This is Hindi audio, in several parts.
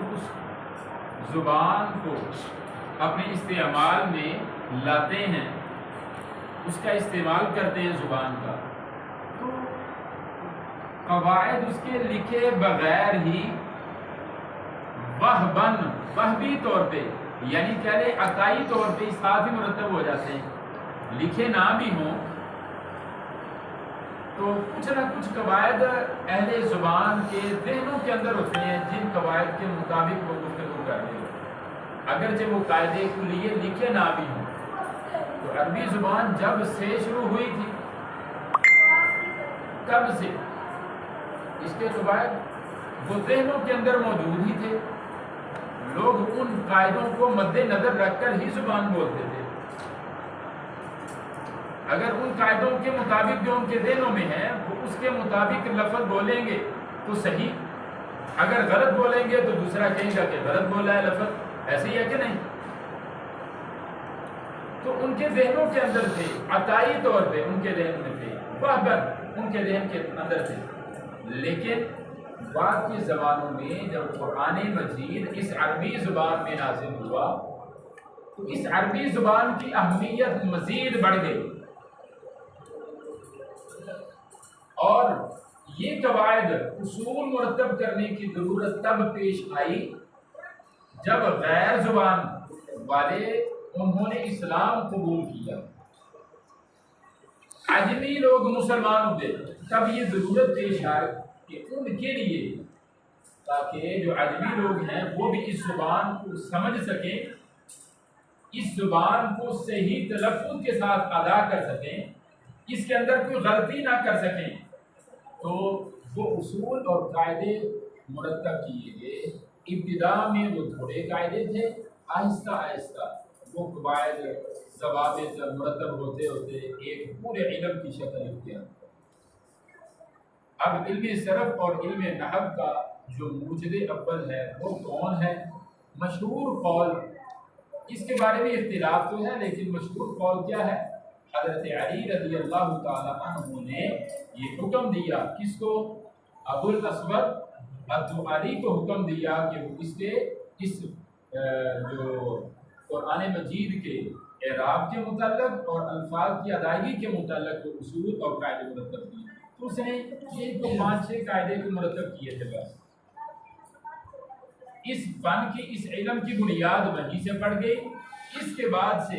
उस ज़ुबान को अपने इस्तेमाल में लाते हैं, उसका इस्तेमाल करते हैं ज़ुबान का, तो कवायद उसके लिखे बगैर ही वहबी तौर पे, यानी कह रहे अकाई तौर पे साथ ही मुरतब हो जाते हैं। लिखे ना भी हों तो कुछ ना कुछ कवायद अहले ज़ुबान के ज़हनों के अंदर होते हैं, जिन कवायद के मुताबिक वो गुफ्तगू करते हैं। अगर जब वो कायदे कुल्लिये लिखे ना भी हों, तो अरबी ज़ुबान जब से शुरू हुई थी, तब से इसके कवायद वो ज़हनों के अंदर मौजूद ही थे। लोग उन कायदों को मद्देनजर रखकर ही ज़ुबान बोलते थे। अगर उन कायदों के मुताबिक जो उनके ज़हनों में है वो उसके मुताबिक लफ्ज़ बोलेंगे तो सही, अगर गलत बोलेंगे तो दूसरा कहेगा कि गलत बोला है लफ्ज़, ऐसे ही है कि नहीं। तो उनके ज़हनों के अंदर थे, अताई तौर पे उनके ज़हन में थे, वहबन उनके ज़हन के अंदर थे। लेकिन बाद के ज़मानों में जब कुरान मजीद इस अरबी ज़ुबान में नाज़िल हुआ तो इस अरबी ज़ुबान की अहमियत मज़ीद बढ़ गई, और ये कवायद उसूल मुरतब करने की ज़रूरत तब पेश आई जब गैर ज़ुबान वाले उन्होंने इस्लाम कबूल किया, अजमी लोग मुसलमान हुए, तब ये ज़रूरत पेश आई कि उनके लिए, ताकि जो अजमी लोग हैं वो भी इस ज़ुबान को समझ सकें, इस ज़ुबान को सही तलफ़्फ़ुज़ के साथ अदा कर सकें, इसके अंदर कोई गलती ना कर सकें, तो वो उसूल और कायदे मुरतब किए गए। इब्तिदा में वो थोड़े कायदे थे, आहिस्ता आहिस्ता वो कवायद ज़वाबित मुरतब होते होते एक पूरे इल्म की शक्ल इख्तियार। अब इल्म सरफ़ और इल्म नहव का जो मुजदे अव्वल है वो कौन है? मशहूर कौल, इसके बारे में इख्तिलाफ तो है, लेकिन मशहूर कौल क्या है? हज़रत अली रज़ियल्लाहु ताला अन्हु ने ये हुक्म दिया, किसको? अबुल अस्वद अद-दुआली को हुक्म दिया कि वो इसके इस जो कुरान मजीद के एराब के मुताल्लिक़ और अल्फाज की अदायगी के मुताल्लिक़ वो उसूल और कायदे मुरतब किए। तो उसने ये तो 5-6 कायदे को मुरतब किए थे बस। इस फन की, इस इल्म की बुनियाद वहीं से पड़ गई। इसके बाद से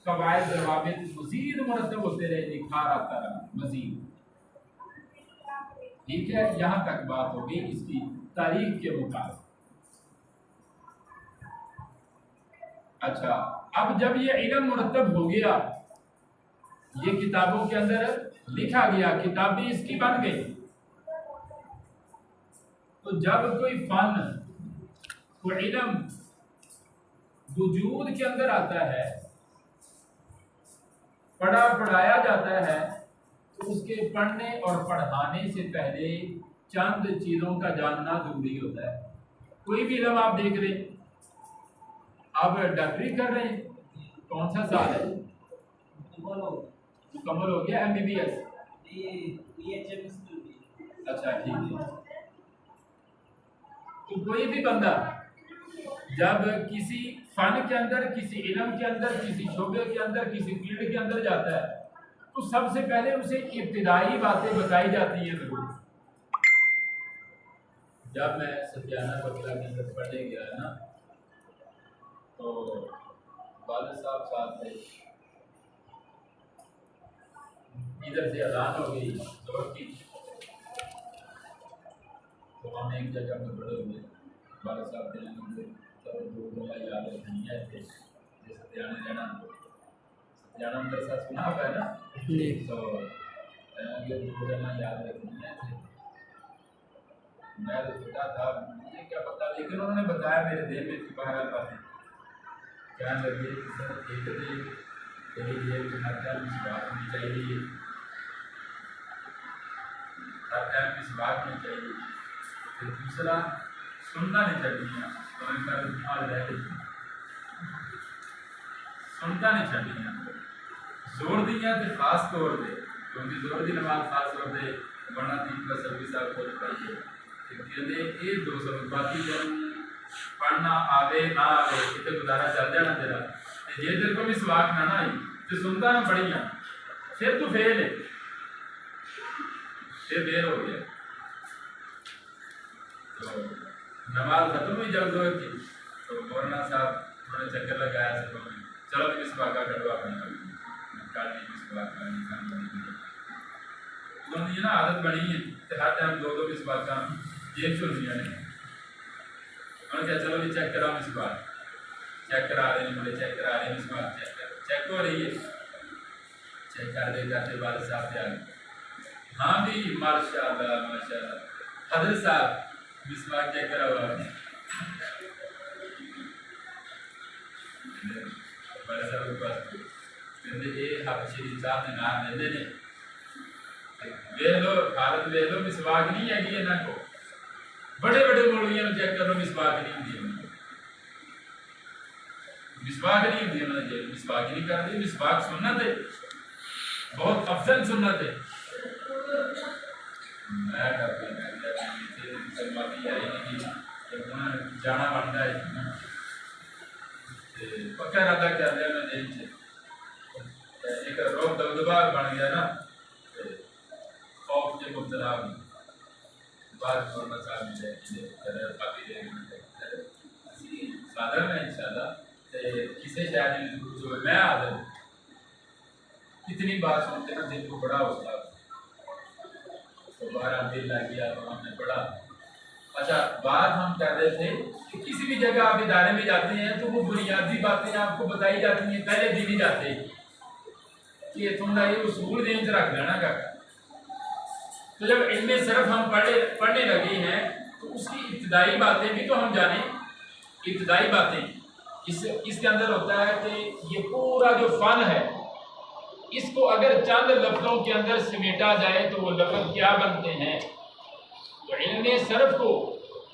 कवायद ज़वाबित मज़ीद मुरतब होते रहे, निखार आता रहा मज़ीद। ठीक है, यहाँ तक बात हो गई इसकी तारीख के मुताबिक। अच्छा, अब जब ये इल्म मुरतब हो गया, ये किताबों के अंदर लिखा गया, किताब भी इसकी बन गई, तो जब कोई फन, कोई इल्म वजूद के अंदर आता है, पढ़ाया जाता है, तो उसके पढ़ने और पढ़ाने से पहले चंद चीज़ों का जानना जरूरी होता है। कोई भी इल्म आप देख रहे, आप डॉक्टरी कर रहे हैं, कौन सा साल है? मुकम्मल हो गया MBBS? अच्छा, ठीक है। तो कोई भी बंदा जब किसी फन के अंदर, किसी इल्म के अंदर, किसी शोबे के अंदर, किसी फील्ड के अंदर जाता है, तो सबसे पहले उसे इब्तिदाई बातें बताई जाती हैं जरूर। जब मैं सत्याना बकला के अंदर पढ़ने गया ना, तो वालिद साहब साथ थे, इधर से अज़ान हो गई ज़ोहर की, तो हम एक जगह में बड़े हुए, वालिद साहब थे, तो याद रखनी है थे, सत्याना रहना, सत्याना मदरसा सुना हुआ है ना, तो ये दो जगह याद रखनी है। मैं तो छोटा था, मुझे क्या पता, लेकिन उन्होंने बताया, मेरे दिल में बाहर आता है, कहने लगे एक दिन तेरी जेब में हर टाइम मिसवाक होनी चाहिए, हर टाइम मिसवाक होनी चाहिए। फिर दूसरा, सुनता नहीं चाहिए, सुनता नहीं चाहिए, जोर दिया तो खास तौर पर, क्योंकि जोर की नमाज खास तौर पर वरना 3+26 खोज पाइए, कहते एक 200 बाकी जब पढ़ना आवे ना आवे इतने गुजारा चल जाना तेरा। जे तेरे को मिसवाक ना आई तो सुनता ना पढ़िया फिर तू फेल है, फिर देर हो गया। तो नमाज खत्म हुई जब दो की तो मौलाना साहब थोड़ा चक्कर लगाया सबको, चलो मिसवाक कटवा अपनी ना आदत बनी है तो हर टाइम दो मिसवाक जेब छुड़निया ने। उन्होंने कहा चलो भी चेक कराओ मिसवाक, चेक करा रहे हैं, बोले चेक करा रहे हैं मिसवाक चेक हो रही है। चेक करते करते वाले साहब से आ गए, हाँ भी माशाल्लाह माशाल्लाह हजरत साहब मिसवाक चेक करा हुआ आपने। बड़े साहब के पास कहते ये हबशी साहब ने नाम लेते ने वे लो हालत वे लो मिसवाक नहीं है कि ना को बड़े बड़े मौलवियों चेक कर लो मिसवाक नहीं होती, मिसवाक नहीं होती उन्होंने मिसवाक ही नहीं कर दी। मिसवाक सुन्नत है, बहुत अफजल सुन्नत है। मैं करते जाना बनता है पक्का इरादा कर लिया मैं दिल से, एक रोग दबदबा बन गया ना खौफ के मुब्तला भी बात मोहम्मद साहब मिले सादर में इंशाल्लाह किसे शायद जो मैं आदर इतनी बात सुनते ना दिल को बड़ा होता तो बारह दिल लग गया तो हमने पढ़ा। अच्छा बात हम कर रहे थे कि किसी भी जगह आप इदारे में जाते हैं तो वो बुनियादी बातें आपको बताई जाती हैं, पहले दी नहीं जाते कि तुमने ये उसूल रेंज रख लेना का। तो जब इनमें सिर्फ हम पढ़ने लगे हैं तो उसकी इब्तदाई बातें भी तो हम जाने। इब्तदाई बातें इसके अंदर होता है कि ये पूरा जो फन है इसको अगर चंद लफ्ज़ों के अंदर समेटा जाए तो वो लफ्ज़ क्या बनते हैं। तो इल्मे सर्फ को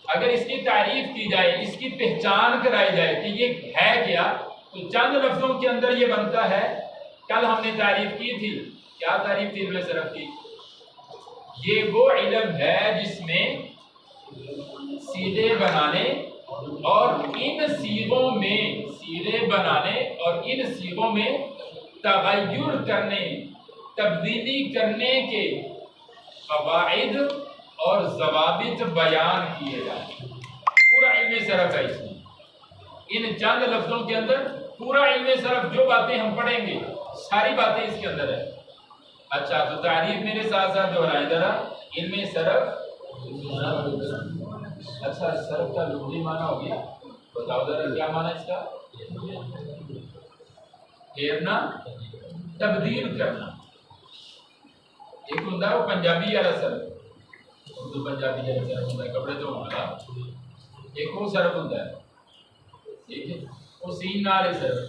अगर इसकी तारीफ की जाए, इसकी पहचान कराई जाए कि ये है क्या, तो चंद लफ्ज़ों के अंदर ये बनता है। कल हमने तारीफ की थी, क्या तारीफ थी इल्मे सर्फ की? ये वो इल्म है जिसमें सीधे बनाने और इन सीगों में सीधे बनाने और इन सीगों में तगय्युर करने तब्दीली करने के क़वाइद और ज़वाबित बयान किए जाए। पूरा इल्मे सर्फ है इसमें, इन चंद लफ्ज़ों के अंदर पूरा इल्मे सर्फ जो बातें हम पढ़ेंगे सारी बातें इसके अंदर है। अच्छा तो तारीफ मेरे साथ साथ दोहराएं जरा। इल्मे सर्फ, अच्छा सर्फ का लुग़वी माना हो गया, बताओ जरा क्या माना इसका? फेरना, तब्दील करना। एक होता है वो पंजाबी वाला सर्फ, उर्दू पंजाबी वाला सर्फ होता है कपड़े धोने वाला, एक वो सर्फ होता है, ठीक है, वो सीन नाल सर्फ,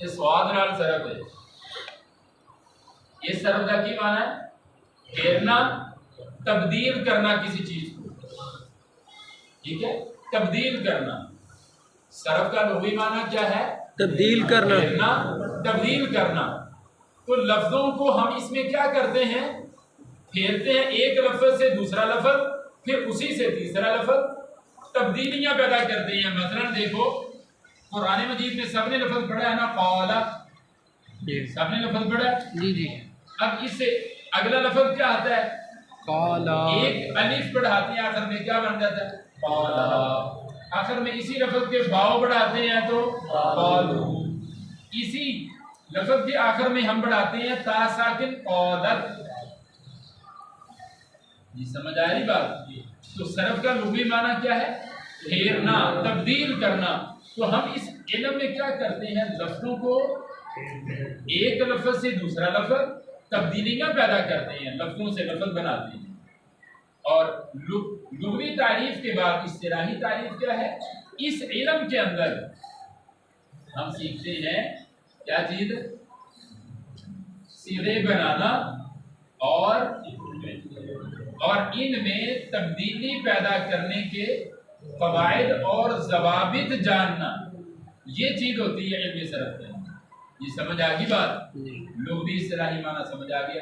ये स्वाद नाल सर्फ है। ये सर्फ का की माना है? फेरना, तब्दील करना किसी चीज को, ठीक है, तब्दील करना। सर्फ का लुग़वी माना क्या है? तब्दील करना, फेरना, तब्दील करना। तो लफ्जों को हम इसमें क्या करते हैं? फेरते हैं एक लफ्ज से दूसरा लफ्ज, फिर उसी से तीसरा लफ्ज, तब्दीलियां पैदा करते हैं। मसलन देखो कुरान मजीद में सबने लफ्ज पढ़ा है ना, क़ाला, सबने लफ्ज पढ़ा है जी जी। अब इससे अगला लफ्ज क्या आता है? क़ाला। एक अलिफ बढ़ाते हैं आखिर में, क्या बन जाता है? क़ाला। आखिर में इसी लफ्ज के वाव बढ़ाते हैं तो क़ालू। इसी लफ्ज के आखिर में हम बढ़ाते हैं ता साकिन क़ालत। ये समझ आ रही बात? तो सर्फ का लुग़वी माना क्या है? फेरना, तब्दील करना। तो हम इस इल्म में क्या करते हैं? लफ्जों को एक लफ्ज से दूसरा लफ्ज तब्दीलियां पैदा करते हैं, लफ्जों से लफ्ज बनाते हैं। और लुग़वी तारीफ के बाद इस्तिलाही तारीफ क्या है? इस इल्म के अंदर हम सीखते हैं क्या चीज? सीधे बनाना और इनमें तब्दीली पैदा करने के क़वाइद और ज़वाबित जानना, ये चीज होती है इल्मे सर्फ में। ये समझ आ गई बात? लुग़वी इस्तिलाही माना समझ आ गया।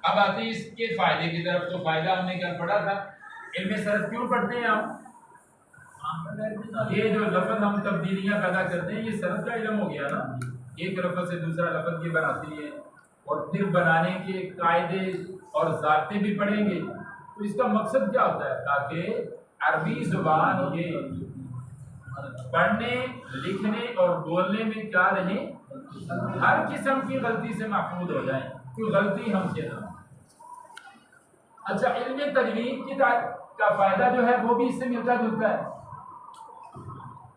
अब आते हैं इसके फायदे की तरफ। तो फायदा हमने कल पढ़ा था, इल्मे सर्फ क्यों पढ़ते हैं हम? ये जो लफ्ज़ हम तब्दीलियाँ पैदा करते हैं ये सरफ का इल्म हो गया ना। एक लफ्ज़ से दूसरा लफ्ज़ ये बनाती है और फिर बनाने के कायदे और ज़ाब्ते भी पढ़ेंगे। तो इसका मकसद क्या होता है? ताकि अरबी ज़ुबान ये पढ़ने लिखने और बोलने में क्या रहे, हर किस्म की गलती से महफूज हो जाए, कोई गलती हमसे ना। अच्छा, इल्म तजवीद की का फ़ायदा जो है वो भी इससे मिलता जुलता है।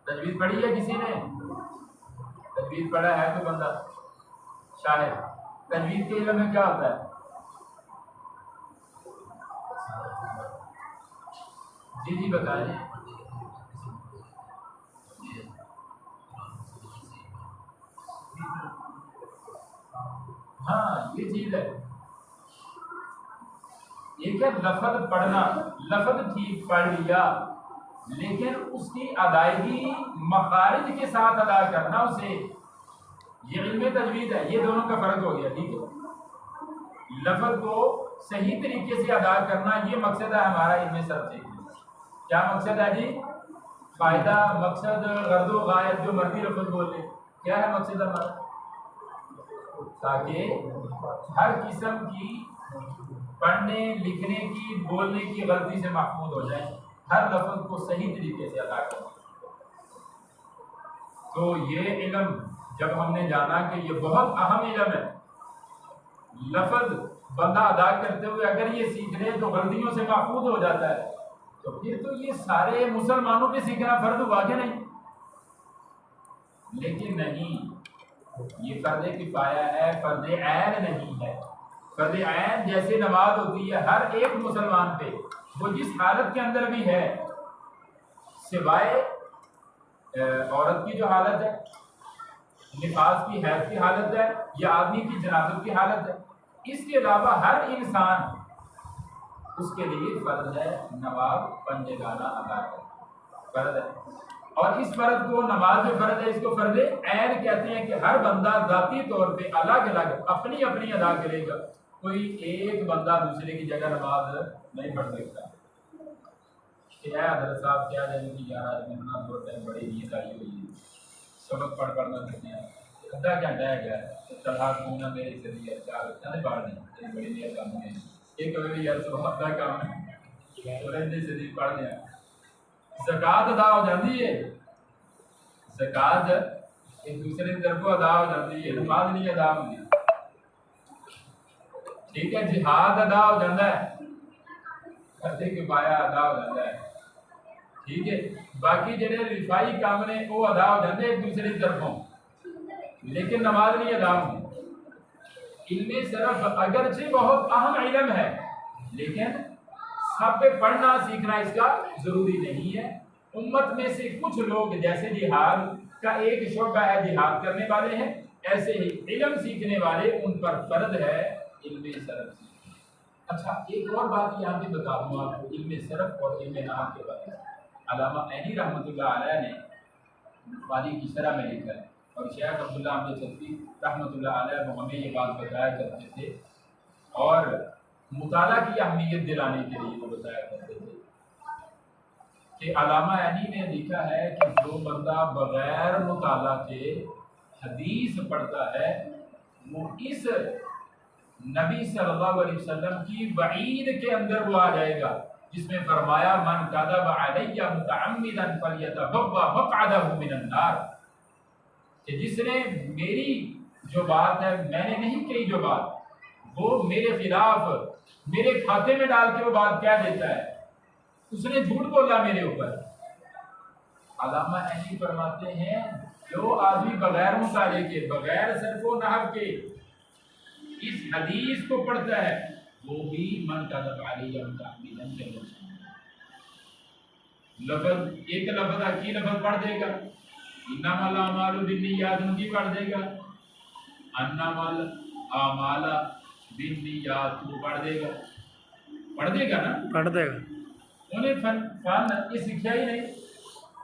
तजवीद पढ़ी है किसी ने? तजवीद पढ़ा है तो बंदा शायद। तजवीद के इल्म में क्या होता है? जी जी बताएं। हाँ, ये चीज है। ये क्या लफ्ज़ पढ़ना, लफ्ज़ ठीक पढ़ लिया लेकिन उसकी अदायगी मखारिज के साथ अदा करना, उसे ये इल्म तजवीद है। ये दोनों का फर्क हो गया, ठीक है। लफ्ज़ को सही तरीके से अदा करना ये मकसद है हमारा इल्म सर्फ सीखने। क्या मकसद है जी? फ़ायदा, मकसद, गर्दो गायत, जो मर्जी लफ्ज़ बोल ले, क्या है मकसद हमारा? ताकि हर किस्म की पढ़ने लिखने की बोलने की गलती से महफूज हो जाए, हर लफ्ज़ को सही तरीके से अदा करें। तो ये इल्म जब हमने जाना कि ये बहुत अहम इल्म है, लफ्ज़ बंदा अदा करते हुए अगर ये सीख ले तो गलतियों से महफूज हो जाता है, तो फिर तो ये सारे मुसलमानों पे सीखना फर्ज हुआ कि नहीं? लेकिन नहीं, ये फर्ज किफाया है, फर्ज ऐन नहीं है। फर्ज ऐन जैसे नमाज होती है हर एक मुसलमान पे, वो जिस हालत के अंदर भी है, सिवाय औरत की जो हालत है, निफास की, हैज की हालत है, या आदमी की जनाजत की हालत है, इसके अलावा हर इंसान उसके लिए फर्ज है नमाज पंजगाना अदा करना, फर्ज है। और इस फर्ज को, नमाज जो फर्ज है, इसको फर्ज ऐन कहते हैं कि हर बंदा जाती तौर पे अलग अलग अपनी अपनी अदा करेगा। कोई एक बंदा दूसरे की जगह नमाज नहीं पढ़ सकता। क्या हजरत साहब, क्या जाने की जा रहा है, इतना दो टाइम बड़ी नींद आई हुई है, सबक पढ़ ना सकते हैं, आधा घंटा है गया चढ़ा घूमना मेरे से दिया चार चले पढ़ नहीं बड़ी नींद काम है एक कभी यार सुबह का काम है तो से दी पढ़ लिया। ज़कात अदा हो जाती है, ज़कात एक दूसरे की तरफ अदा हो जाती है, नमाज नहीं अदा होती, ठीक है। जिहाद अदा हो जाता है, फर्ज़े किफ़ाया अदा हो जाता है, ठीक है। बाकी जेडे रिफाई काम ने वो अदा हो जाते एक दूसरे की तरफों, लेकिन नमाज नहीं अदा होती। इल्मे सिर्फ अगरचे बहुत अहम इल्म है, लेकिन सब पे पढ़ना सीखना इसका जरूरी नहीं है। उम्मत में से कुछ लोग, जैसे जिहाद का एक शोबा है जिहाद करने वाले हैं, ऐसे ही इल्म सीखने वाले उन पर फर्ज है इल्मे सरफ सीखना। अच्छा, एक और बात यहाँ पे बता दूँ आपको इल्मे सरफ और इल्मे नाहव के बारे में। अल्लामा ऐनी रहमतुल्लाह अलैह ने बुखारी की शरह में लिखा है, और शेख अब्दुल्ला अहमद चिश्ती रहमतुल्लाह अलैह वो हमें ये बात बताया करते थे, और मुताला की अहमियत दिलाने के लिए वो बताया करते थे कि अल्लामा ऐनी ने लिखा है कि जो बंदा बगैर मुताला के हदीस पढ़ता है वो इस नबी सल्लल्लाहु अलैहि वसल्लम की वईद के अंदर वो आ जाएगा, जिसमें फरमाया मन कज़ब अलैया मुतअम्मिदन फलयतबव्वा मक़अदहु मिनन नार, कि जिसने मेरी जो बात है मैंने नहीं कही जो बात, वो मेरे खिलाफ मेरे खाते में डाल के वो बात कह देता है, उसने झूठ बोला मेरे ऊपर। अल्लामा ऐनी फरमाते हैं जो आदमी बगैर मुताले के, बगैर सर्फ व नहव के इस हदीस को पढ़ता है वो भी मन कज़ब अलैया मुतअम्मिदन के लफ्ज़, एक लफ्ज़ की लफ्ज़ पढ़ देगा, इन्नमल अमालु बिन्नियात उनकी पढ़ देगा, अन्नमल अमाला बिन्नियात वो पढ़ देगा ना, पढ़ देगा। उन्हें फन ये सीखा ही नहीं,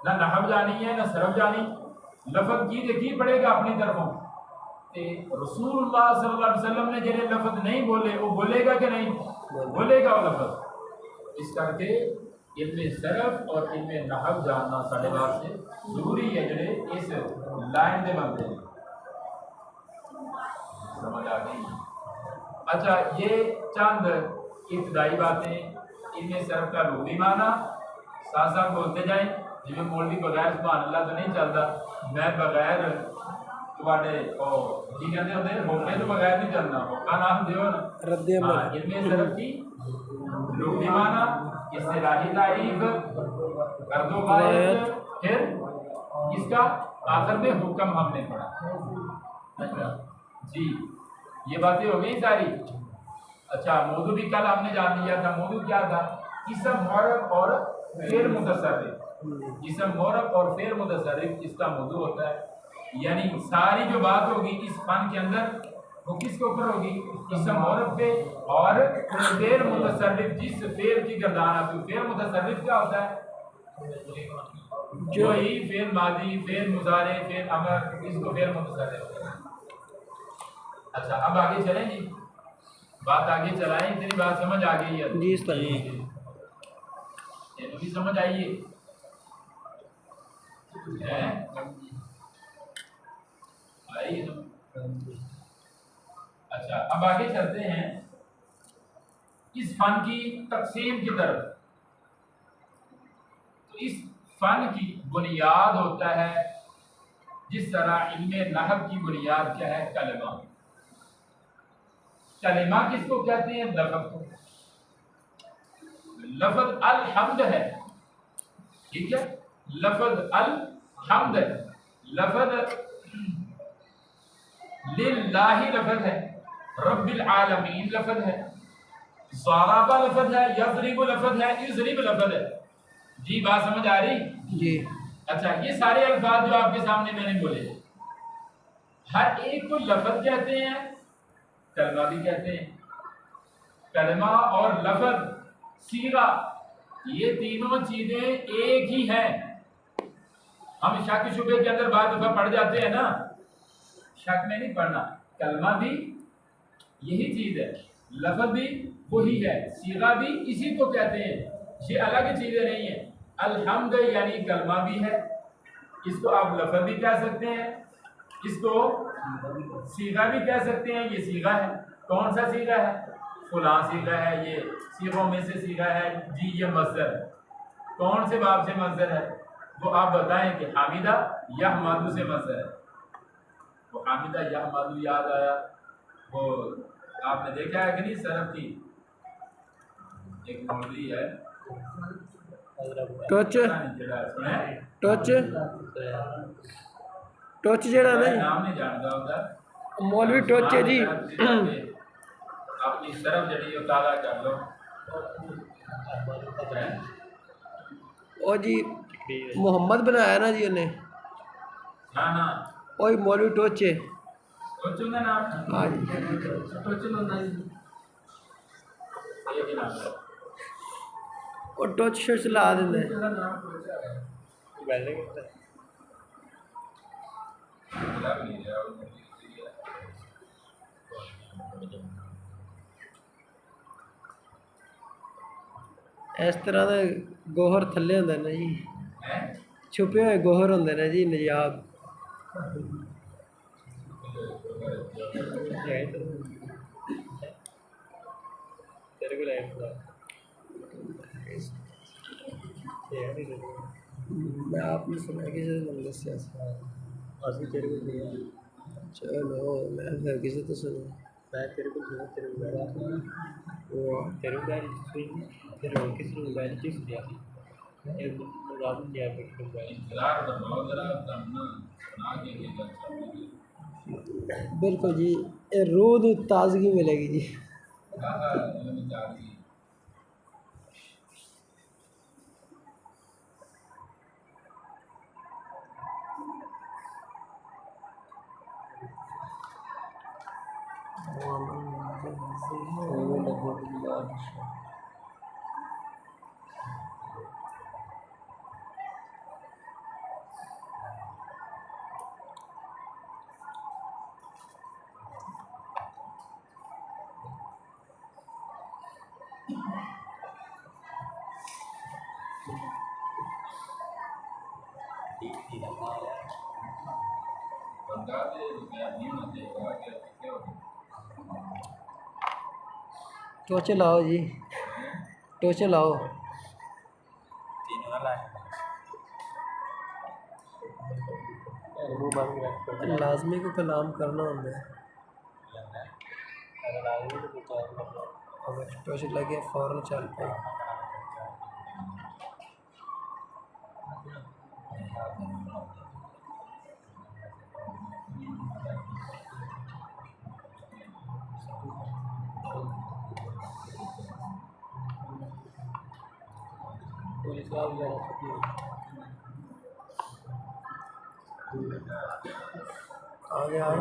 ना नहव जानी है ना सरफ जानी, लफ्ज़ की देखी पड़ेगा अपनी तरफों। ते रसूलुल्लाह सल्लल्लाहु अलैहि वसल्लम ने जिन्हें लफ्ज़ नहीं बोले वो बोलेगा कि नहीं बोलेगा वो लफ्ज़। इस करके इल्म सरफ और इल्म नहव जानना साढ़े वास्ते जरूरी है जड़े इस लाइन के बनते हैं। समझ आ गई? अच्छा, ये चंद इब्तदाई बातें इल्म सरफ का लुग़वी माना साथ साथ बोलते जाए। जिमें मौलवी बगैर सुभान अल्लाह तो नहीं चलता, मैं बगैर तुम्हारे की कहते होते होके तो बगैर नहीं चलना, होका नाम दियो ना। हाँ, इल्म सरफ की लुग़वी माना, इस्तिलाही तारीफ, गर्दो गायत, फिर इसका आखिर में हुक्म हमने पढ़ा। जी, ये बातें हो गई सारी। अच्छा, मौजू भी कल हमने जान लिया था। मौजू क्या था? इसम मुअर्रब और फेर मुतसर्रिफ। इसम मुअर्रब और फेर मुतसर्रिफ इसका मौजू होता है। यानी सारी जो बात होगी इस फन के अंदर वो किसके ऊपर होगी? इसम मुअर्रब पे और फेर मुतसर्रिफ, जिस फेर की गर्दान आती है। फेर मुतसर्रिफ क्या होता है? जो ही फेर मादी, फेर मुजारे, फेर अमर, इसको फेर मुतसर्रिफ। अच्छा, अब आगे चलें जी, बात आगे चलाएं। इतनी बात समझ आ गई है जी? ये भी समझ आइए आई तो। अच्छा, अब आगे चलते हैं इस फन की तकसीम की तरफ। तो इस फन की बुनियाद होता है, जिस तरह इल्मे नहव की बुनियाद क्या है? कलमा। कलमा किसको कहते हैं? लफ्ज़ को। लफ्ज़ अल हम्द है, ठीक है? लफ्ज़ अल हम्द है, लफ्ज़ लिल्लाहि लफ्ज़ है, रब्बिल आलमीन लफ्ज़ है, ज़राबा लफ्ज़ है, यज़रिबु लफ्ज़ है, इज़रिब लफ्ज़ है। जी, बात समझ आ रही जी? अच्छा, ये सारे अल्फाज जो आपके सामने मैंने बोले, हर एक को लफ्ज़ कहते हैं, कलमा भी कहते हैं। कलमा और लफ्ज़, सीगा, ये तीनों चीजें एक ही हैं। हम शक शुबे के अंदर बात दफा पढ़ जाते हैं ना, शक में नहीं पढ़ना। कलमा भी यही चीज है, लफ्ज़ भी वही है, सीगा भी इसी को कहते हैं, ये अलग चीजें नहीं है। अलहम्द यानी कलमा भी है, इसको आप लफ्ज़ भी कह सकते हैं, इसको सीगा भी कह सकते हैं। ये सीगा है। कौन सा सीगा है? फुलां सीगा है, ये सीगों में से सीगा है जी। ये मज़दर है। कौन से बाब से मज़दर है? वो आप बताएं कि हामिदा या हमादू से मज़दर है। वो हामिदा या हमादू याद आया, वो आपने देखा है कि नहीं? सरफ की एक मौलवी है, टच टच टच जेड़ा नहीं, नाम नहीं जानता होता, मौलवी टच है जी। अपनी सरफ जड़ी ताज़ा कर लो। ओ जी, मोहम्मद बनाया ना जी उन्हें। हाँ हाँ, वही मौलवी टच है। टोचू का नाम? हाँ जी, टोचू का नाम ये भी नाम है। वो टच शर्ट ला देंगे। इस तरह के गोहर थल्ले होंदे ने जी, छुपे हुए गोहर होंदे ने जी, नजाब। मैं आपने सुना किसी ने मैंने दस्या चलो, मैं फिर किसी तो सुना। मैं तेरे को सुना, तेरे मोबाइल फिर और किसी ने मोबाइल की सुनिया बिल्कुल जी, रूह दी ताजगी मिलेगी जी। बंदा दे नहीं होना चाहिए कि क्या होगा। टोचे लाओ जी, टोचे लाओ। लाजमी को कलाम करना होंगे। अगर टोच लगे फ़ौरन चल पे। आगे आओ।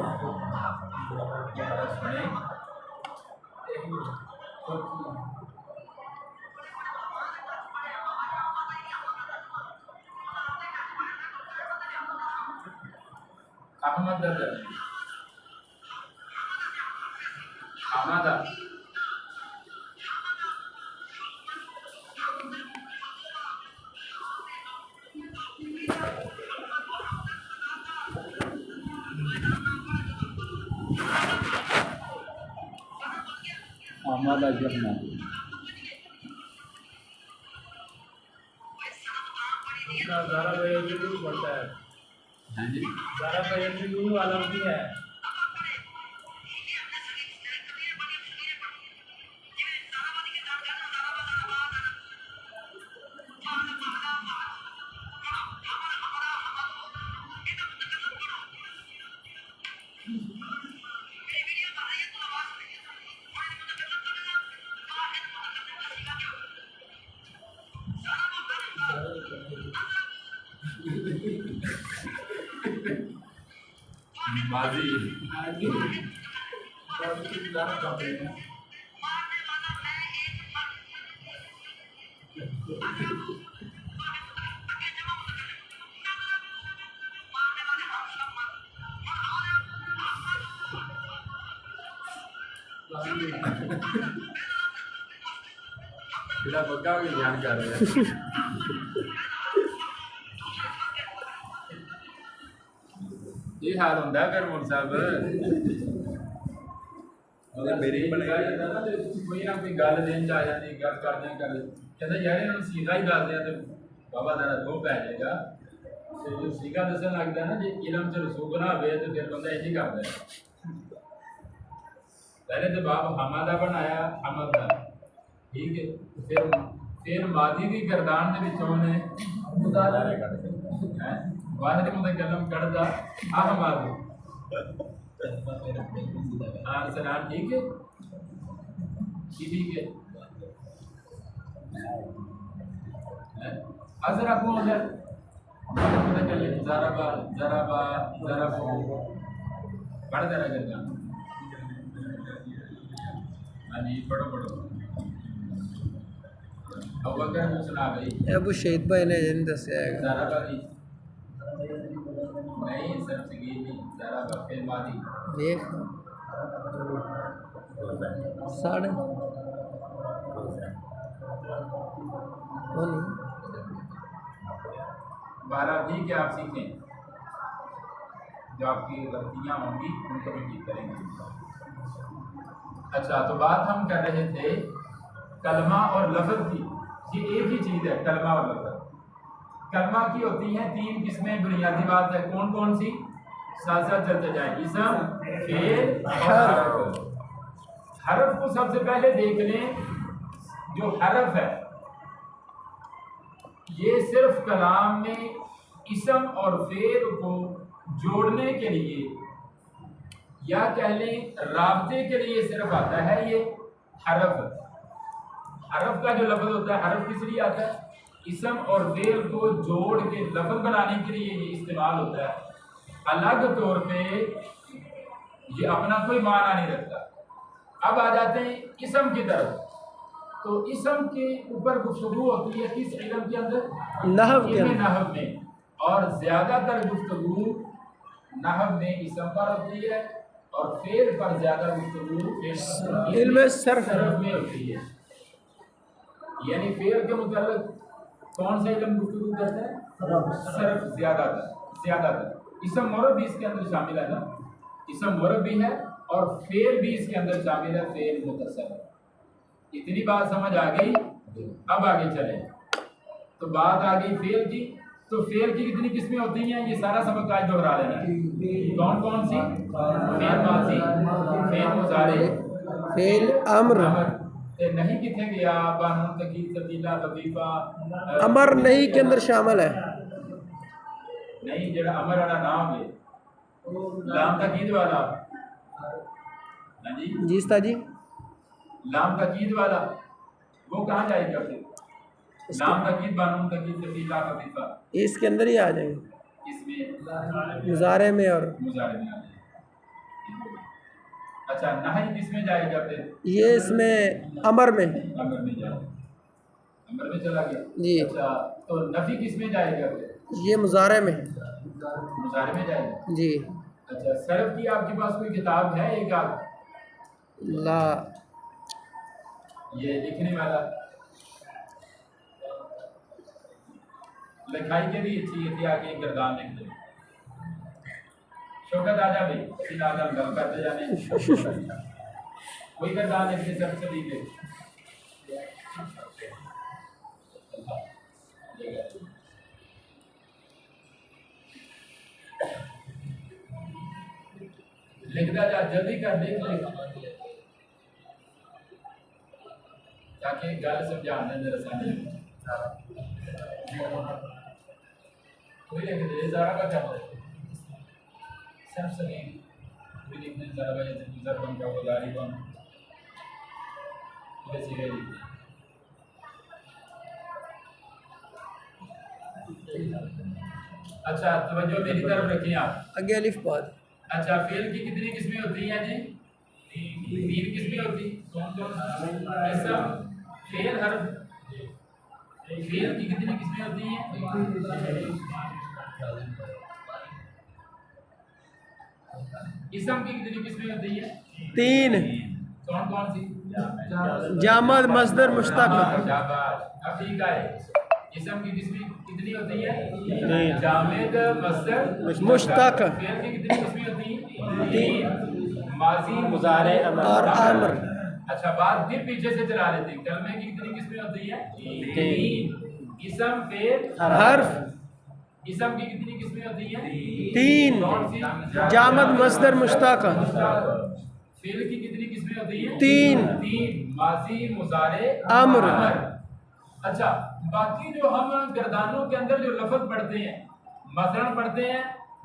अहमद अहमद अहमद जमना ज़्यादा वैल्यू बढ़ता है। हाँ जी ज़्यादा वैल्यू वाला भी है। बाजी ज़्यादा कंपनी है। ਜਿਹੜਾ ਬੱਗਾ ਵੀ ਗਿਆਨ ਕਰ ਰਿਹਾ ਇਹ ਹਾਲ ਹੁੰਦਾ ਫਿਰ ਮੁਰ ਸਾਹਿਬ ਅਗਰ ਮੇਰੀ ਬਣਾਈ ਜਾਂਦਾ ਨਾ ਤੇ ਕੋਈ ਨਾ ਕੋਈ ਗੱਲ ਦੇਣ ਚ ਆ ਜਾਂਦੀ ਗੱਲ ਕਰਦੇ ਕਹਿੰਦਾ ਯਾਰ ਇਹਨੂੰ ਸੀਗਾ ਹੀ ਦੱਸਦੇ ਆ ਤੇ ਬਾਬਾ ਦਾ ਰੋਹ ਪੈ ਜਾਏਗਾ ਤੇ ਜੋ ਸੀਗਾ ਦੱਸਣ ਲੱਗਦਾ ਨਾ ਜੇ ਇਲਮ ਚ ਰਸੂਖ ਨਾ ਹੋਵੇ ਤੇ ਫਿਰ ਬੰਦਾ ਇਹ ਹੀ ਕਰਦਾ पहले तो बाप हमादा बनाया हमद का ठीक है फिर मादी की गर्दान के विचों ने वाहिद मुतकल्लम करदा अहमद हाँ सलाम ठीक है ठीक है अजरा को उधर मुतकल्लिम ज़रबा ज़रबा ज़रबो पढ़ देना करना हाँ जी पढ़ो अब अगर सुना भाई अबू शहीद भाई ने जिन दसिया है ज़रा बादी नहीं सर सगी नहीं ज़रा बाफे मादी देख साढ़े वो नहीं 12 भी क्या आप सीखें जो आपकी गलतियाँ होंगी उनको भी ठीक करेंगे। अच्छा तो बात हम कर रहे थे कलमा और लफ्ज़ की। ये एक ही चीज़ है कलमा और लफ्ज़। कलमा की होती हैं 3 किस्में बुनियादी बात है कौन कौन सी साथ साथ चलते जाएं इसम फेल और हरफ। हरफ को सबसे पहले देख लें जो हरफ है ये सिर्फ कलाम में इसम और फेल को जोड़ने के लिए या कह लें राब्ते के लिए सिर्फ आता है ये हरफ। हरफ का जो लफ्ज़ होता है हरफ किस लिए आता है इसम और फेल को जोड़ के लफ्ज़ बनाने के लिए ये इस्तेमाल होता है। अलग तौर पे ये अपना कोई माना नहीं रखता। अब आ जाते हैं इसम की तरफ। तो इसम के ऊपर गुफ्तगू होती है किस इल्म के अंदर नहव के इल्म नहव में और ज़्यादातर गुफ्तगू नहव में इसम पर होती है और फेल पर ज़्यादा गुफ्तगू इल्म सर्फ में होती है। यानी फेल के मुताबिक कौन सा इल्म गुफ्तगू करता है सिर्फ ज़्यादातर। इसम मौरब भी इसके अंदर शामिल है ना, इसम मौरब भी है और फेल भी इसके अंदर शामिल है, फेल मुतसर। इतनी बात समझ आ गई। अब आगे चले तो बात आ गई फेल की। तो फेल की कितनी किस्में होती हैं, ये सारा सबक आज दोहरा लेना है। कौन कौन सी? फेल माजी, फेल मुजारे, फेल अम्र। ते नहीं किथे गया, बानून तकीद तबदीला वजीफा। अमर नहीं के अंदर शामिल है। नहीं जेड़ा अमर वाला नाम है, लाम तकीद वाला। हाँ जी जी उस्ताद जी। लाम तकीद वाला वो कहाँ जाएगा फिर? लाम तकीद, बानून तकीद तबदीला वजीफा इसके अंदर ही आ जाएंगे, इसमें मुजारे में और मुजारे में आ जाएगा। अच्छा नहई किसमें जाएगा फिर? ये इसमें अमर में। अमर में जाएगा, अमर में चला गया जी। अच्छा तो नफी किसमें जाएगा फिर? ये मुजारे में। मुजारे में जाएगा जी। अच्छा सर्फ की आपके पास कोई किताब है? एक आप ला ये लिखने वाला लिखाई के भी अच्छी थी, आगे गर्दान लिख दे। शौकत आजा भाई, सीधा आजा गल करते जाने। कोई गर्दान लिख दे सबसे दी दे। लिखता जा, जल्दी कर, देख ले ताकि गल समझाने मेरे सामने कोई लिख दे। ज़रा का क्या सब सही कोई लिखने ज़रा भाई गुजर बन का गुजारी बन वैसे ही लिख दे। अच्छा तवज्जो मेरी तरफ रखिए आप। आगे अलिफ बाद। अच्छा फेल की कितनी किस्में होती हैं जी? 3 किस्में होती। कौन कौन? ऐसा फेल हर्फ, फेल की कितनी किस्में होती हैं? इसम की कितनी किस्में होती है? 3। कौन कौन सी? जामद मस्दर मुश्तक। शाबाश, अब ठीक है। इसम की किस्में कितनी होती है? जामिद मस्दर मुश्तक। फेल की कितनी किस्में होती हैं? 3। माजी मुजारे और अम्र। अच्छा बात फिर पीछे से चला लेते हैं। कलमे की कितनी किस्में होती हैं? 3। इसम फेल हर्फ। इसम की कितनी किस्में होती हैं? 3। कौन सी? जामद मस्दर मुश्तक। फेल की कितनी किस्में होती हैं? 3। माजी मुजारे अम्र। अच्छा बाकी जो हम गर्दानों के अंदर जो लफ्ज पढ़ते हैं, मसलन पढ़ते हैं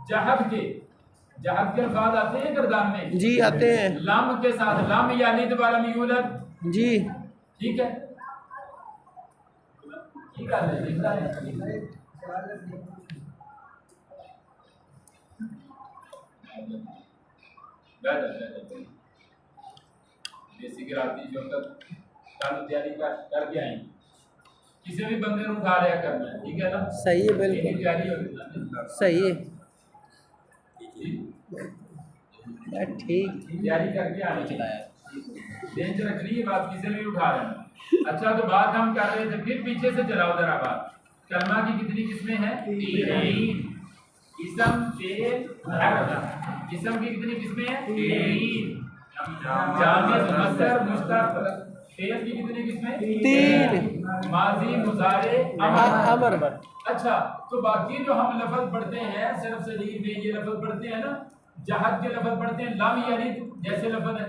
जहब के अल्फाज आते हैं गर्दान में। जी आते हैं। लाम के साथ, लाम यालिद वालम यूलद। जी ठीक है, ठीक है। बेसिक राती जो तक कानून तैयारी करके आए, किसी भी बंदे को उठा लिया करना है, ठीक है ना? सही है, बिल्कुल तैयारी होगी सही है। ठीक तैयारी करके आने चलाया रेंज रखनी है, बात किसी भी उठा रहे हैं। अच्छा तो बात हम कर रहे थे, फिर पीछे से चलाओ जरा बात। कलमा की कितनी किस्में हैं? 3। इसम फेल हर्फ। इसम की कितनी किस्में हैं? 3। जामिद मस्दर मुश्तक। फेल की कितनी किस्में? 3। माजी मुजारे अमर। अच्छा तो बाकी जो हम लफ्ज पढ़ते हैं सिर्फ सलीम में ये लफ्ज पढ़ते हैं ना, जहाद के लफ्ज पढ़ते हैं, लाम यानी जैसे लफ्ज है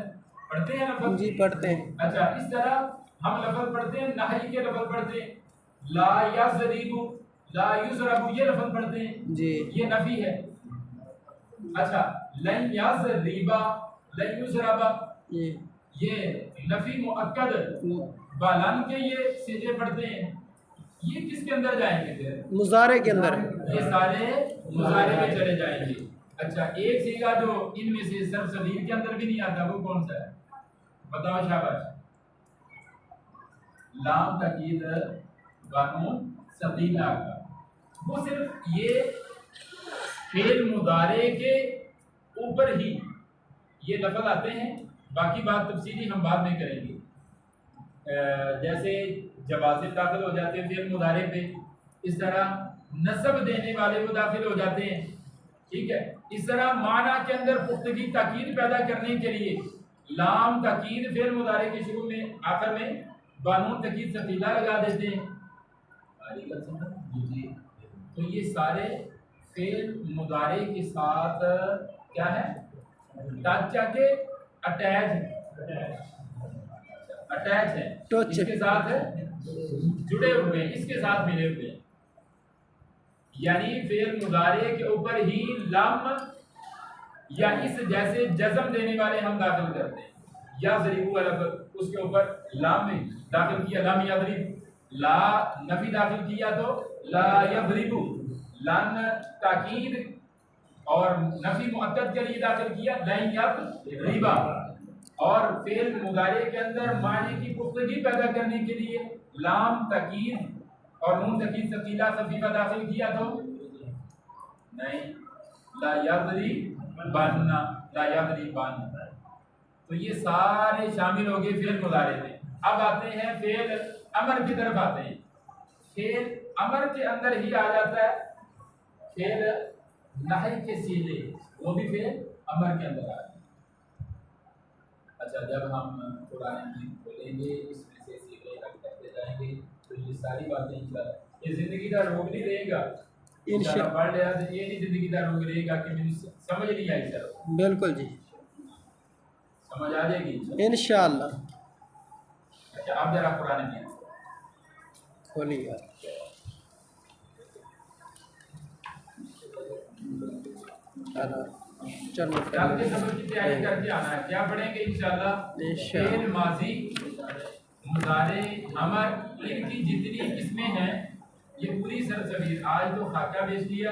पढ़ते हैं लफ्ज। जी पढ़ते हैं। अच्छा इस तरह हम लफ्ज पढ़ते हैं, नही के लफ्ज पढ़ते हैं, ला यज़रिबु, ला युज़रबु ये लफ्ज पढ़ते हैं जी, ये नफी है। अच्छा लन यज़रिबा, लन युज़रबा ये नफी मुअक्कद, बालन के ये सीधे पढ़ते हैं, ये किसके अंदर जाएंगे फिर? मुजारे के अंदर। ये सारे मुजारे में चले जाएंगे। अच्छा एक सीगा जो इनमें से सिर्फ सलीम के अंदर भी नहीं आता, वो कौन सा है बताओ शाबाश? लाम तकीद कानून सदीला का, वो सिर्फ ये फेल मुदारे के ऊपर ही ये लफ्ज आते हैं। बाकी बात तफसीली हम बाद में करेंगे। जैसे जवाज़िब दाखिल हो जाते हैं फेल मुदारे पे, इस तरह नस्ब देने वाले वो दाखिल हो जाते हैं। ठीक है, इस तरह माना के अंदर पुख्तगी ताकीद पैदा करने के लिए लाम ताकीद फिर मुदारे के शुरू में आखिर में बानून ताकीद सकीला लगा देते हैं। तो ये सारे फेल मुदारे के साथ क्या है, टच के अटैच है, इसके साथ जुड़े हुए हैं, इसके साथ मिले हुए हैं। यानी फेल मुदारे के ऊपर ही लम या इस जैसे जज़म देने वाले हम दाखिल करते हैं। या ज़रीबु लफ्ज़ उसके ऊपर लाम में दाखिल किया, लाम यज़रिब, ला नफी दाखिल किया तो ला यज़रिबु, लन ताकीद और नफी मुअक्कद के लिए दाखिल किया लन यज़रिबा। और फेल मुदारे के अंदर माने की पुख्तगी पैदा करने के लिए लाम ताकीद और नून ताकीद सकीला सफीफा दाखिल किया तो नहीं, ला यज़रिबन्ना, ला यज़रिबन्ना। तो ये सारे शामिल हो गए फेल मुदारे में। अब आते हैं फेल अमर की तरफ आते हैं। फेल अमर के अंदर ही आ जाता है फेल नही के सीले, वो भी फेल अमर के अंदर आ जाता है। अच्छा, जब हम कुरान में बोलेंगे इसमें से सीले हल करते जाएंगे तो ये सारी बातें इंशाअल्लाह, ये जिंदगी का रोग नहीं रहेगा इंशाअल्लाह। पढ़ लिया तो ये नहीं जिंदगी का रोग रहेगा कि मुझे समझ नहीं आई। सर बिल्कुल जी, समझ आ जाएगी इंशाअल्लाह। अच्छा, आप जरा कुरान में खोलिए। चलो कल के सबक की तैयारी करके आना है। क्या पढ़ेंगे इंशाअल्लाह? फेल माजी, मुजारे, अमर, इनकी जितनी किस्में हैं ये पूरी सरसबीर। आज तो खाका बेच दिया,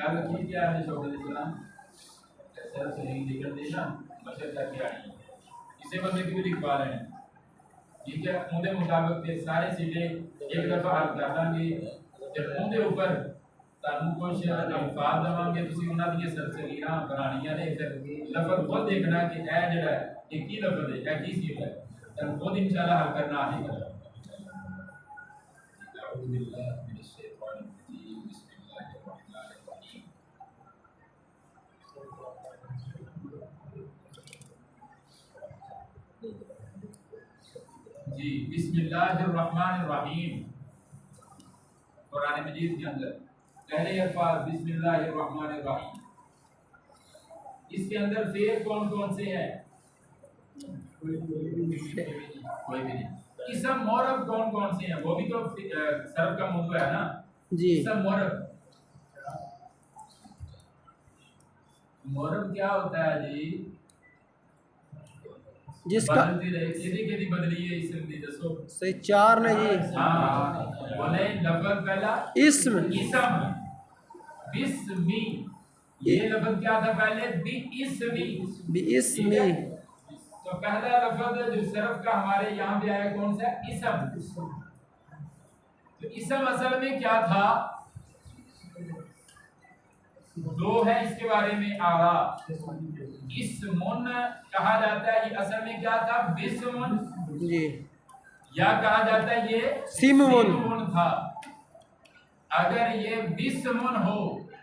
कल की क्या है सलाम सरसबीर निकल देना मशर करके आई, इसे बंदे क्यों लिखवा रहे हैं? ठीक है, उनके मुताबिक फिर सारे सीधे एक दफा हल कर लांगे। जब उनके ऊपर तानू कुछ अल्फाज देवांगे तुसी उन्हां दी सरसबीरां बनाणियां ने, फिर लफ्ज़ खुद देखना कि ए जेड़ा ये की लफ्ज़ है, ए की सीधा है, तो खुद इंशाअल्लाह हल करना आएगा। जी, बिस्मिल्लाहिर्रहमानिर्रहीम। कुरान मजीद के अंदर पहले अल्फाज बिस्मिल्लाहिर्रहमानिर्रहीम। इसके अंदर फेल कौन कौन से हैं? कोई भी नहीं। इसम मोरब कौन कौन से हैं? वो भी तो सर्फ का मौजूद है ना जी। इसम मोरब, मोरब क्या होता है जी? जिसका बदलती रहे, केदी बदली है इसम दी दसो। सही चार ने जी। हां, बोले लफ्ज़ पहला इसम, इसम, बिस्मी। ये लफ्ज़ क्या था पहले? बिस्मी, बिस्मी। तो पहला लफ्ज़ जो सर्फ का हमारे यहाँ पे आया कौन सा? इसम। तो इसम असल में क्या था? दो है इसके बारे में आरा। इसमुन कहा जाता है, ये असल में क्या था? बिस्मुन जी। या कहा जाता है ये सिमुन था। अगर ये बिस्मुन हो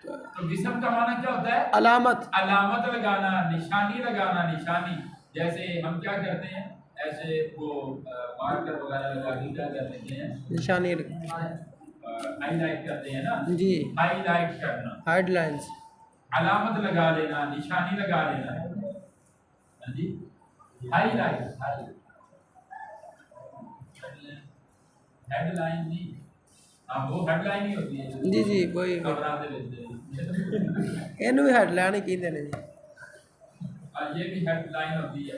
तो बिस्म का माना क्या होता है? अलामत, अलामत लगाना, निशानी लगाना। निशानी जैसे हम क्या करते हैं, ऐसे वो मार्कर वगैरह लगा के क्या कर लेते हैं, निशानी हाईलाइट करते हैं ना जी। हाईलाइट करना, हेडलाइंस, अलामत लगा लेना, निशानी लगा लेना है जी। हाईलाइट, हेडलाइन नहीं, हाँ वो हेडलाइन ही होती है जी जी वही खबरां दे देते हैं। इनू भी हेडलाइन ही कहते हैं जी। ये भी हेडलाइन होती है,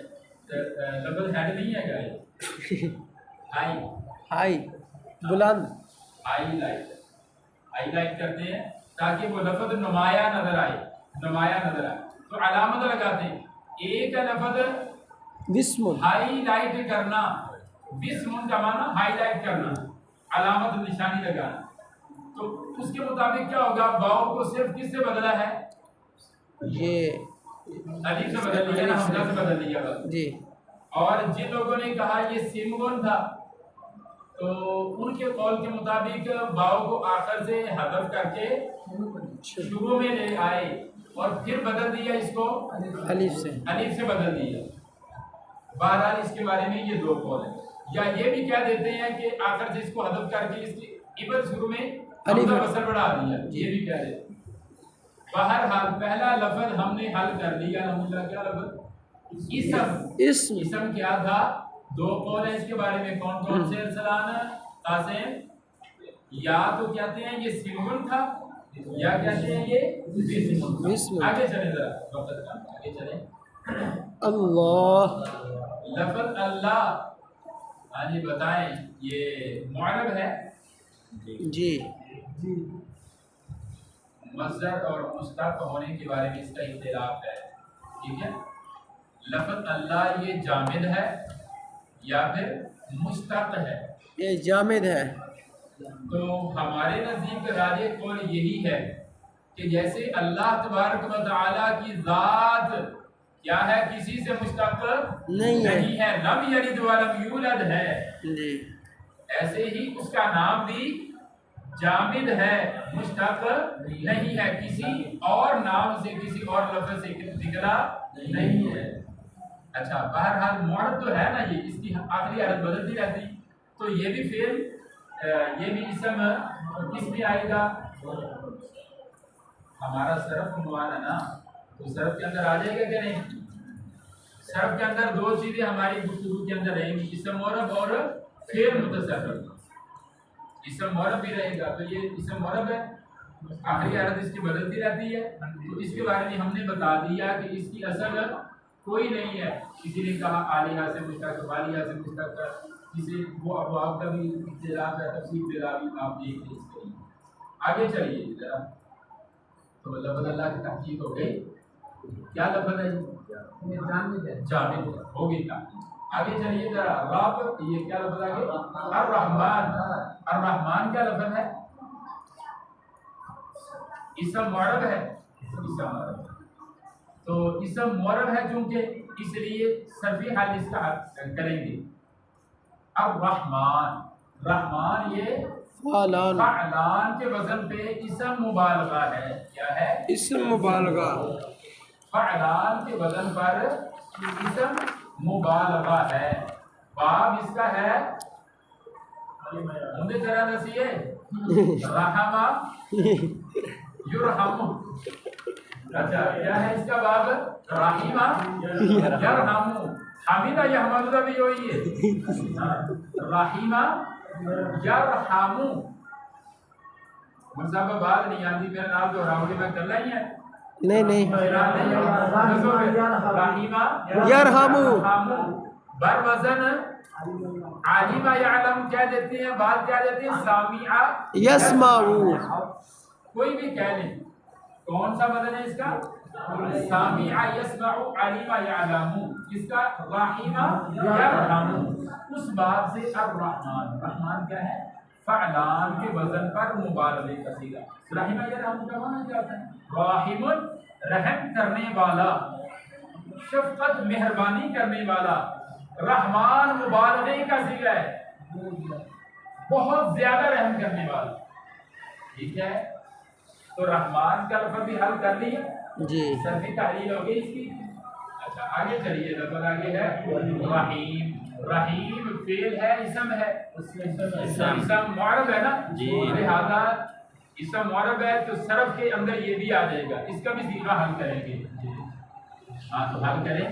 लफ्ज़ हेड नहीं है क्या? हाई, हाई बुलंद, हाईलाइट करते हैं ताकि वो लफ्ज़ नुमाया नजर आए, नुमाया नजर आए। तो अलामत लगाते हैं। एक लफ्ज़ बिस्मुन, हाईलाइट करना, बिस्मुन का माना हाईलाइट करना, अलामत निशानी लगाना। तो उसके मुताबिक क्या होगा? वाव को सिर्फ किससे बदला है? ये अलीफ से बदल लिया ना, हमजा से बदल लिया बस। जी। और जिन लोगों ने कहा ये सिमगुन था, तो उनके कौल के मुताबिक वाव को आखिर से हदफ करके शुरू में ले आए और फिर बदल दिया इसको अलिफ से बदल दिया। बहरहाल इसके बारे में ये दो कौल है। या ये भी क्या देते हैं कि आखिर से इसको हदफ करके इसकी इबद शुरू में अलिफ वसल बढ़ा दिया, ये भी कह देते हैं। बहरहाल पहला लफ्ज हमने हल कर लिया। क्या लफ्ज? इसम क्या था? दो कौल है इसके बारे में। कौन कौन से अरसलान? कासिम, या तो कहते हैं ये सिमुन था या कहते हैं ये विस्म। आगे चले जरा, वक्त का आगे चले। अल्लाह, लफ्ज अल्लाह, हाँ जी बताएं, ये मुअरब है जी। मस्दर और मुस्तक होने के बारे में इसका इख्तिलाफ है, ठीक है। लफ्ज अल्लाह ये जामिद है या फिर मुस्तक है? ये जामिद है। तो हमारे नज़दीक राजे कौल यही है कि जैसे अल्लाह तबारक व तआला की ज़ात क्या है, किसी से मुस्तक नहीं है, लम यलिद व लम यूलद है जी, ऐसे ही उसका नाम भी जामिद है, मुस्तक नहीं है, किसी और नाम से किसी और लफ्ज़ से निकला नहीं है। अच्छा, बहरहाल मुअरब तो है ना, ये इसकी आखिरी हरफ बदलती रहती, तो ये भी फिर ये भी इसम किस में आएगा? हमारा सरफ उन्वान है ना, तो सरफ के अंदर आ जाएगा क्या नहीं? सरफ के अंदर दो चीजें हमारी गुफ्तगू के अंदर रहेंगी, इसम मुअरब और फेल मुतसर्रिफ। इसम मुअरब भी रहेगा, तो ये इसम मुअरब है, आखिरी हरफ इसकी बदलती रहती है। तो इसके बारे में हमने बता दिया कि इसकी असल कोई नहीं है। किसी ने कहा आलिहा से मुश्तक, वालिहा से मुश्तक, किसी वो अबवाब का भी इख्तिलाफ है, तफसीर भी आप देख लें इसके लिए। आगे चलिए जरा। तो लफ्ज़ अल्लाह की तहकीक हो गई। क्या लफ्ज़ है? जामिद हो गई था। आगे चलिए जरा। रब, ये क्या लफ्ज़ आ गया? अर्रहमान। अर्रहमान क्या लफ्ज़ है? इसम मुअरब है, इसम मुअरब। तो इसम मुअरब है चूंकि, इसलिए सर्फी हाल इसका करेंगे। अब रहमान, रहमान ये फ़अलान के वजन पे इसम मुबालगा है। क्या है? इसम मुबालगा। फ़अलान के वजन पर इसम मुबालगा है। बाब इसका है, मुझे जरा दसिए, रहमा युरहमु। अच्छा, क्या है इसका बाब? राहिमा यरहमु। हामिदा यहमदु का भी वही है, राहिमा यरहमु। मुझे बात नहीं आती, मेरा नाम तो रावड़ी में कर रही है। नहीं राहिमा यरहमु बर वजन आलिमा यअलम क्या देते हैं, बात क्या देते हैं? सामिआ यस्माउ। कोई भी कह लें, कौन सा वजन है इसका? सामिआ यस्माउ अलिमा यअलमु। इसका राहिमा यरहमु। उस बात से अर्रहमान, रहमान क्या है? फ़अलान के वजन पर मुबालगे का सीगा। राहिमा यरहमु का माना क्या होता है? राहिमुन रहम करने वाला, शफकत मेहरबानी करने वाला। रहमान मुबालगे का सीगा है, बहुत ज्यादा रहम करने वाला, ठीक है। तो रहमान का लफ्ज़ भी हल कर लिया जी, सर्फी तारील हो गई इसकी। अच्छा, आगे चलिए, लफ्ज़ आगे है रहीम। रहीम फेल है, इसम है, इसम मुअरब है ना जी, लिहाजा इसम मुअरब है तो सरफ के अंदर ये भी आ जाएगा। इसका भी सीगा हल करेंगे। हाँ, तो हल करें।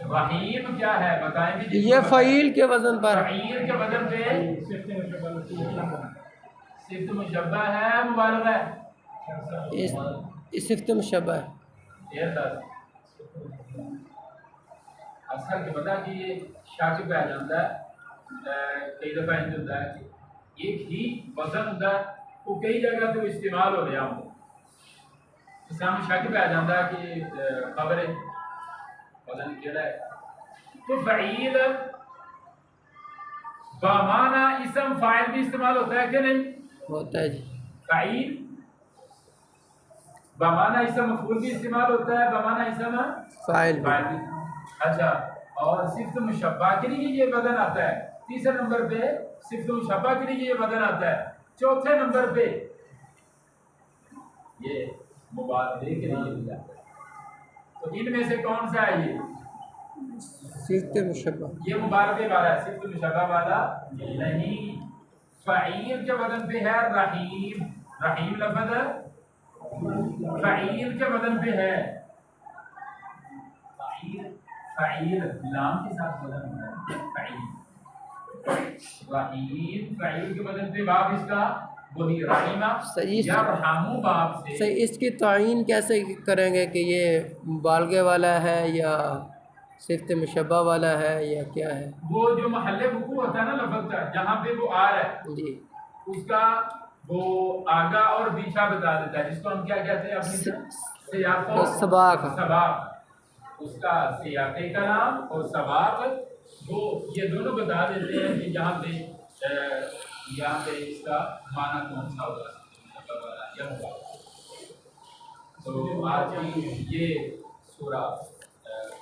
रहीम क्या है बताएं भी? ये फ़ईल के वजन पर, फ़ईल के वजन पे सिफ्त मुशब्बा है, मुबालगा है, सिफ्त मुशब्बा है। असल के पता कि ये शाकिब पे आ जाता है, कई दफ़ा इंज होता है कि एक ही वजन होता है, वो कई जगह तो इस्तेमाल हो रहा हो, तो सामने शाकिब पे आ जाता है कि खबर है वजन केड़ा है। तो फ़ईल बामाना इसम फ़ाइल भी इस्तेमाल होता है कि नहीं? होता है जी। फ़ईल बामाना इसम मफ़ऊल भी इस्तेमाल होता है, बामाना इसम फ़ाइल भी। अच्छा, और सिफ्त मुशब्बा के लिए ये वजन आता है। तीसरे नंबर पे सिफ्त मुशब्बा के लिए ये वजन आता है। चौथे नंबर पे ये मुबादले के लिए भी आता है। तो इनमें से कौन सा है ये? सिफ्त मुशब्बा। ये मुबारके वाला है, सिफ्त मुशब्बा वाला नहीं। फ़ईल के वजन पे है रहीम, रहीम लफ्ज़ है फ़ईल के वजन पे है। फ़ईल लाम के साथ वजन है फ़ईल। रहीम फ़ईल के वजन पे बाब इसका वही रहीमा या रहमू बाब से। सही, इसकी तायीन कैसे करेंगे कि ये मुबालगे वाला है या सिफ्त मुशब्बा वाला है या क्या है? वो जो महल्ले वुकू होता है ना लफ्ज़ का, जहाँ पे वो आ रहा है जी, उसका वो आगा और पीछा बता देता है, जिसको हम क्या कहते हैं अपनी सियाक़ो सबाक। सबाक। उसका सियाक़े का नाम और सबाक, वो ये दोनों बता देते हैं कि यहाँ पे इसका माना कौन सा होगा। तो आज की ये सूरा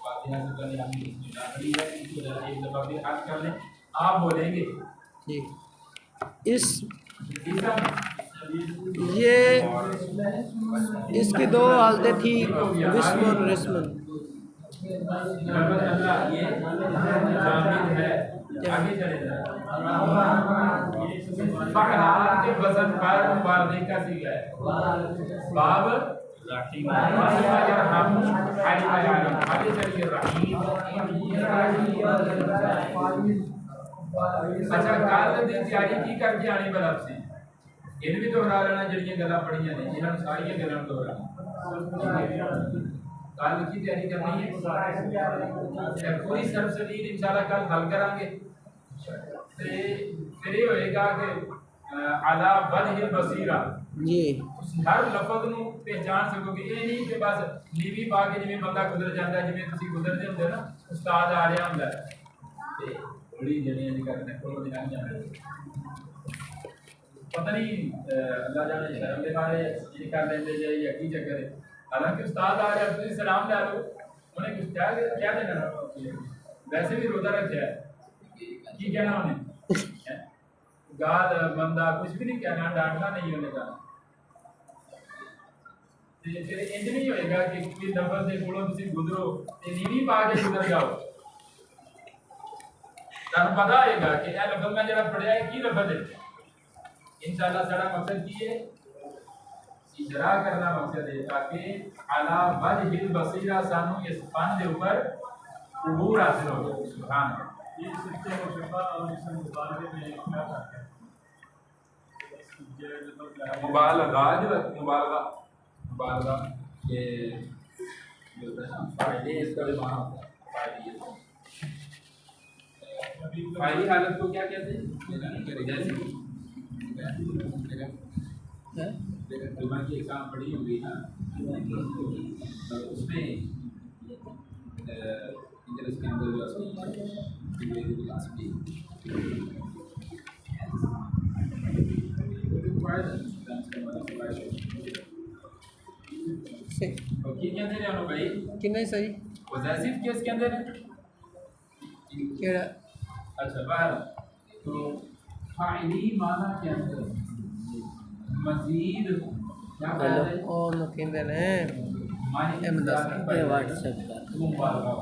फातिहा से पहले हमने इसमें पढ़ी है, इसको जरा एक दफ़ा फिर याद कर लें। आप बोलेंगे जी। ये इसकी दो हालतें थी, विस्म और रिस्मन। ये जामिद है, आगे चले जाए। फ़अलाल के वज़न पर मुबारज़े का सीगा है बाब रहीम यरहमु आगे चलिए रहीम। अच्छा कल दी तैयारी की करके आनी बल आपसे इन भी दोहरा लेना जड़ियां गल्लां पढ़ियां ने इन्हां सारियां गल्लां दोहराना। कल की तैयारी करनी है, पूरी सरसरीर इंशाल्लाह कल हल करांगे। ते फिर ये होएगा कि अला वजहिल बसीरा जी, हर लफ्ज़ ਨੂੰ पहचान सकोगे। ये नहीं कि बस नीवी पा के जिवें बंदा गुजर जाता है, जिवें ਤੁਸੀਂ गुजरदे ਹੁੰਦੇ ना उस्ताद आ रहा ਹੁੰਦਾ ते बड़ी जणियां दी करने कोलों दी लंघ जांदे पता नहीं अल्लाह जाने शर्म दे मारे ये कर लेंदे जे या की चक्कर है। हालांकि उस्ताद आ रहा है, तुम सलाम ला लो, उन्हें कुछ क्या देना, वैसे भी रोजा रखा है की कहना उन्हें गाल बंदा कुछ भी नहीं कहना, डांटना नहीं उन्हें का। फिर इंज नहीं होएगा कि कोई लफ्ज़ दे कोलों तुसी गुजरो ते नीवी पा के गुजर जाओ। तानू पता होएगा कि यह लफ्ज़ मैं जरा पढ़िया है की लफ्ज़ है। इंशाल्लाह सारा मकसद की है इजरा करना मकसद है, ताकि अला वजहिल बसीरा सानू इस फन के ऊपर उबूर हासिल हो। सुभान अल्लाह। ये सिफ्त मुशब्बा और इसमें मुबालगे में क्या फर्क है? मुबालगा के जो होता है ना फायदे, इसका भी माना होता है फायदी हालत को क्या कहते हैं? जैसे जुमा की एग्जाम पढ़ी होगी ना, उसमें इंग्लिश के अंदर जो भाई कि नहीं सही पॉजिटिव केस के अंदर केड़ा? अच्छा बाहर तो फाइली माना के अंदर मजीद क्या कहते हैं और न कहते हैं व्हाट्सएप मुबालगा।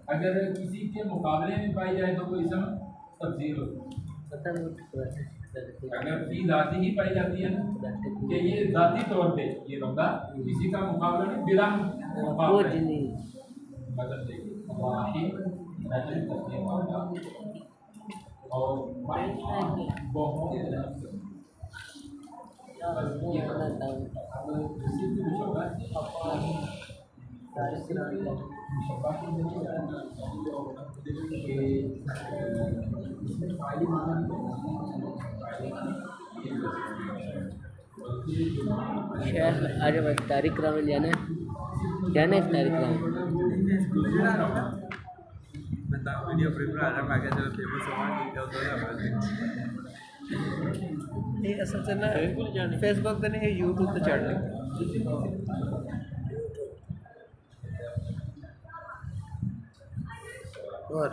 अगर किसी के मुकाबले में पाई जाए तो कोई इसम तब्दील हो। अगर फी जाती ही पाई जाती है ना कि ये जाती तौर पे ये बंदा किसी का मुकाबला नहीं बिला मुकाबले बदल देगी वाहिद रजल तस्लीम वाला और बहुत ये शेख आज इफ्तारी कराने जाना है इफ्तारी कराने वीडियो प्रिपेयर मैं क्या चलो फेमस होगा ये असल से ना फेसबुक पे नहीं, यूट्यूब पे चढ़ और